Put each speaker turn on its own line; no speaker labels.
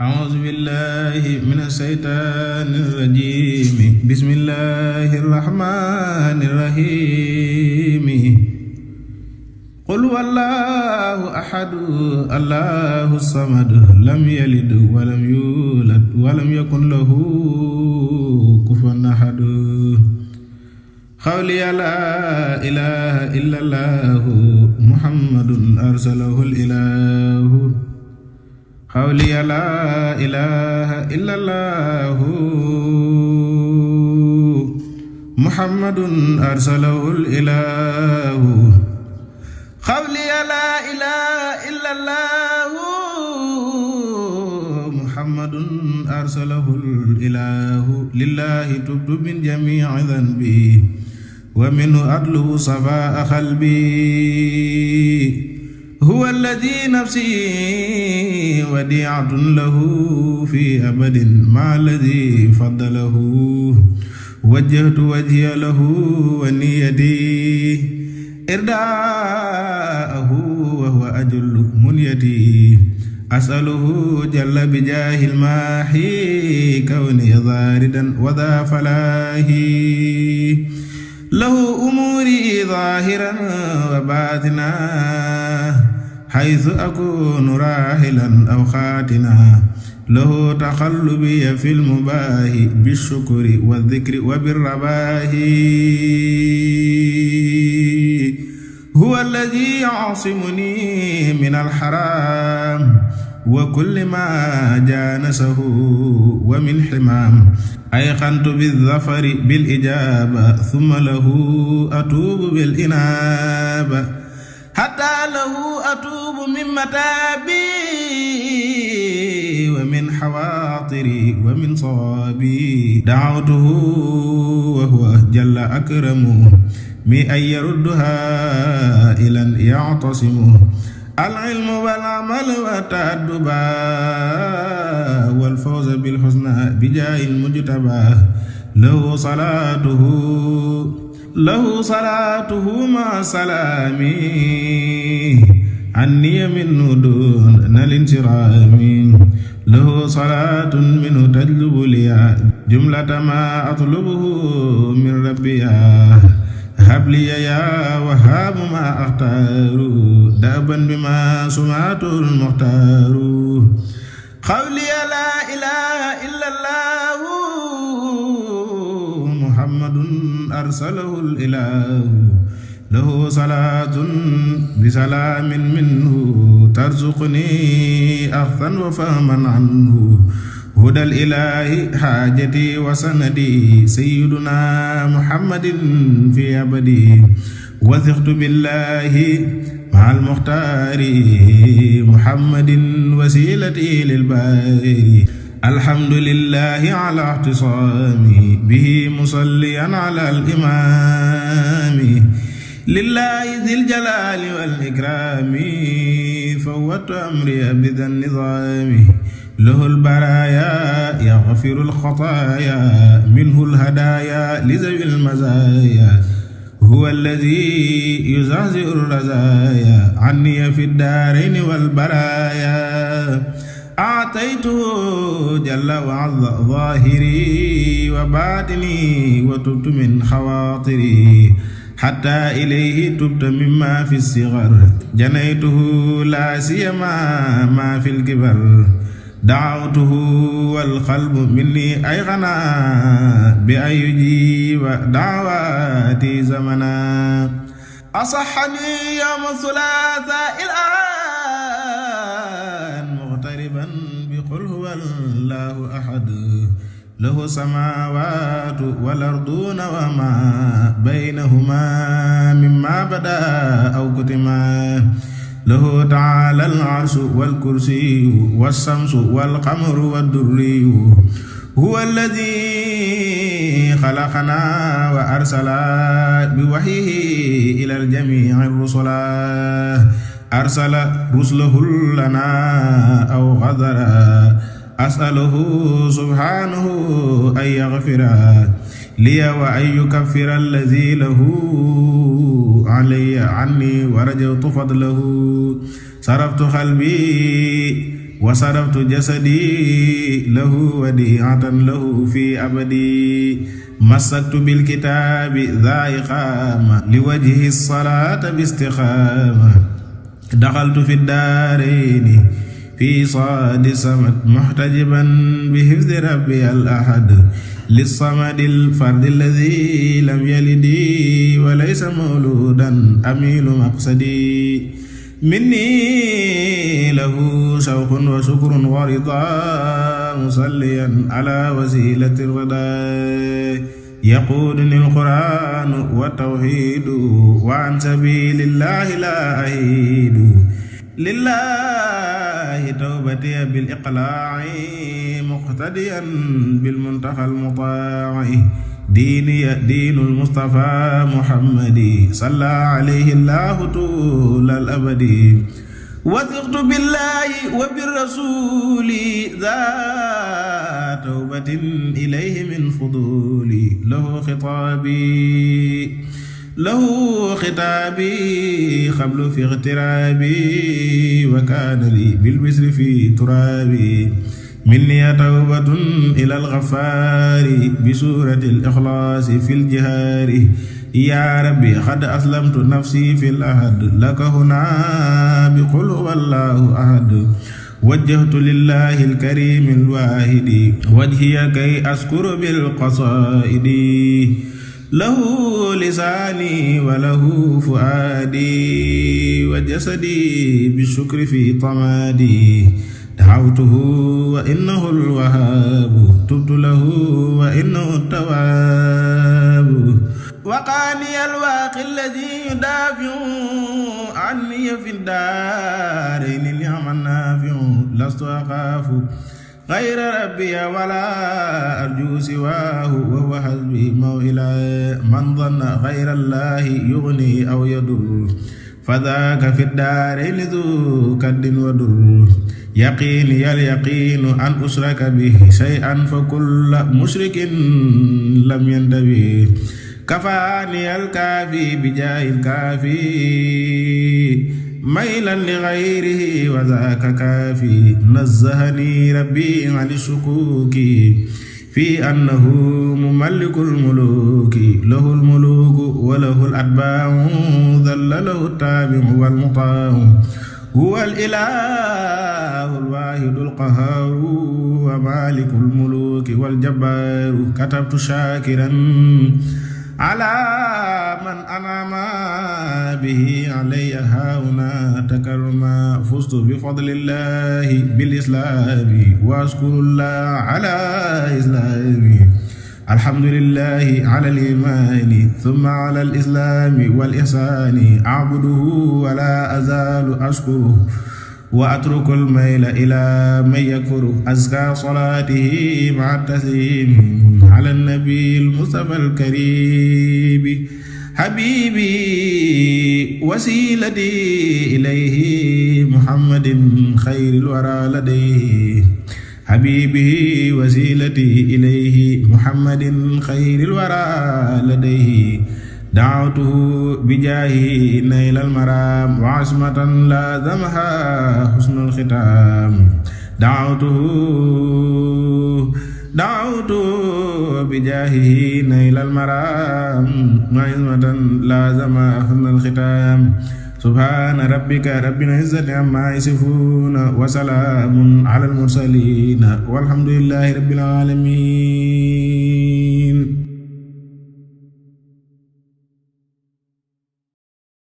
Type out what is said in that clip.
أعوذ بالله من الشيطان الرجيم بسم الله الرحمن الرحيم قل والله أحد الله الصمد لم يلد ولم يولد ولم يكن له كفوا أحد قولي لا إله إلا الله محمد أرسله الإله قولي لا إله إلا الله محمد أرسله الإله قولي لا إله إلا الله محمد أرسله الإله لله تبت من جميع ذنبي ومنه أطلب صفاء قلبي هو الذي نفسي وديعة له في أبد مع الذي فضله وجهت وجهي له ونيتي إرداءه وهو أجل منيتي أسأله جل بجاه الماحي كوني ضاردا وذا فلاهي له أموري ظاهرا وباطنا حيث أكون راحلا أو خاتنا له تقلبي في المباه بالشكر والذكر وبالرباه هو الذي يعصمني من الحرام وكل ما جانسه ومن حمام أيقنت بالظفر بالإجابة ثم له أتوب بالإنابة حتى له أتوب من متابي ومن حواطري ومن صوابي دعوته وهو جل أكرم من أن يردها إلى أن يعتصم العلم والعمل والتأدب والفوز بالحسنى بجاه المجتبى له صلاته مع سلامي عني منه دون الانصرام له صلاة منه تجلب لي جملة ما أطلبه من ربي هب لي يا وهاب ما أختار دابا بما سمعت المختار قولي لا إله إلا الله محمد أرسله الإله له صلاة بسلام منه ترزقني أخذا وفهما عنه هدى الإله حاجتي وسندي سيدنا محمد في أبدي وثقت بالله مع المختار محمد وسيلتي للباري الحمد لله على اعتصامي به مصليا على الإمام لله ذي الجلال والإكرام فوت أمري بذا النظام له البرايا يغفر الخطايا منه الهدايا لذوي المزايا هو الذي يزعزع الرزايا عني في الدارين والبرايا أعطيته جل وعز ظاهري وباطني وتبت من خواطري حتى إليه تبت مما في الصغر جنيته لا سيما ما في الكبر دعوته والقلب مني أيقنا بأن يجيب دعواتي زمنا أصحني يوم الثلاثاء الآن مغتربا بقل هو الله أحد له السماوات والأرضون وما بينهما مما بدا أو كتما له تعالى العرش والكرسي والشمس والقمر والدري هو الذي خلقنا وأرسل بوحيه إلى الجميع الرسل أرسل رسله لنا أو غدرا أسأله سبحانه أن يغفر لي وأن يكفر الذي له علي عني ورجوت فضله صرفت قلبي wa saraftu jasadi lahu wadi'atan lahu fi abadi masaktu bilkitaabi dha iqaama li wajhi salaata bi istiqaama daxaltu fi daarayni fi saadi samad muhtajiban bi hifdi rabbi al ahad lissamadi alfardi alladi lam yalidi wa laysa mawludan amilu maqsadi minni lahu shawqun wa shukrun wa rida musalliyan ala wasilati rida yaquduni alquranu wa tawhidu wa an sabilillahi la ahidu lillahi tawbati bil iqla'i muqtadiyan bil muntaqa al muta'i diiniya diinul Mustafa Muhammadi salla alayhi Allahu tulal abadi wathiqtu billahi wa birrasuli dha tawbatin ilayhi min fuduli lahu khitaabi qablu fi ightirabi wa kaana li bil bisri fi turabi minni tawbatun ilal ghafaari bi suuratil ikhlaasi fil jihaari yaa rabbi qad aslamtu nafsi fil ahad laka hunaa bi qul huwallaahu ahad wajjahtu lillahil kariimil waahidi wajhiya kay askuru bil qasaa'idi lahu lisaani wa lahu fuaadi wa jasadi bi shukri fi tamaadi da'awtuhu wa innahu al-wahhaabu tubtu lahu wa innahu at-tawwaabu waqaani al-waaqi alladhi yudaafi'u anni fi ad-daarayni ni'man naafi'u lastu axaafu ghayra rabbiya wa laa arjuu siwaahu wa huwa hasbi maw'ilaa man dhanna ghayra Allaahi yughnii aw yadur fadhaaka fi ad-daarayni dhuu kaddin wa dur yaqiini yal yaqiinu an usraka bihi shay'an fa kulla mushrikin lam yantabi kafaani al kaafi bi jaahil kaafi maylan li ghayrihi wa zaaka kaafi nazzahani rabbi ani shukuuki fi annahu mumallikul muluuki lahul muluuku wa lahul atbaa'u dhalla lahu taabi'u wal mutaa'u huwal ilaahul waahidul qahhaaru wa maalikul muluuki wal jabbaaru katabtu shaakiran alaa man an'ama bihi alayya haahunaa takarruman fuztu bi fadlillaahi bil islaami wa ashkurullaaha alaa islaami alhamdulillahi alal iimaani thumma alal islaami wal ihsaani a'buduhu wa laa azaalu ashkuruhu wa atrukul mayla ilaa man yakfuru azkaa salaatihi ma'a tasliimi alan nabiyil mustafal kariimi habiibi wasiilati ilayhi muhammadin xayril waraa ladayhi habiibi wasiilati ilayhi muhammadin xayril waraa ladayhi da'awtuhu bijaahi naylal maraam wa asmatan laazamahaa husnul xitaam da'awtuhu bijaahi naylal maraam wa asmatan laazamahaa husnul xitaam subhaana rabbika rabbil izzati ammaa yasifuun wa salaamun alal mursaliin walhamdulillaahi rabbil aalamiin